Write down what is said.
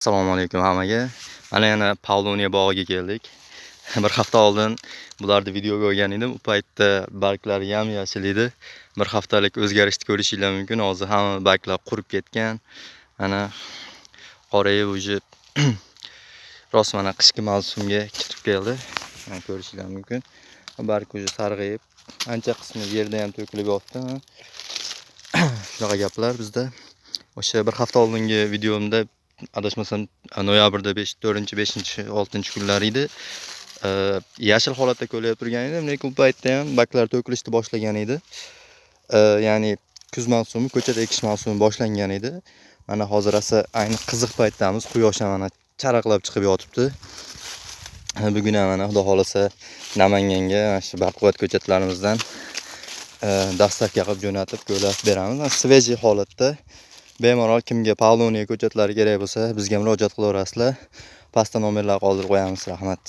Assalomu alaykum hammaga. Mana yana Pavloniya bog'iga keldik. Bir hafta oldin bularni videoga olgan edim. U paytda barglari yam-yashil edi. Bir haftalik o'zgarishni ko'rishingiz mumkin. Hozir hamma barglar qurib ketgan. Mana qorayib uje rost mana qishki mavsumga kirib keldi. Mana ko'rishingiz mumkin. Barg uje sarg'ayib, ancha qismi yerda ham to'kilib yotdi. Shunaqa gaplar bizda. O'sha bir hafta oldingi videomda adashmasam noyabrda 4-5-6 kunlar edi. Yashil holatda ko'lab turgan edim, lekin bu paytda ham baklar to'kilishni boshlagan edi. Ya'ni kuz mavsumi, ko'chada ekish mavsumi boshlangan edi. Mana hozir esa ayni qiziq paytdamiz. Quyosh ham mana charaqlab chiqib yotibdi. Bugun ham mana xudo xolasa Namanganga mana shu baquvvat ko'chatlarimizdan dastavka qilib jo'natib ko'lab beramiz. Sveji holatda. Bemalol kimga Pavloniya ko'chatlari kerak bo'lsa, bizga murojaat qilaverasizlar. Pastda nomerlar qoldirib qo'yamiz. Rahmat.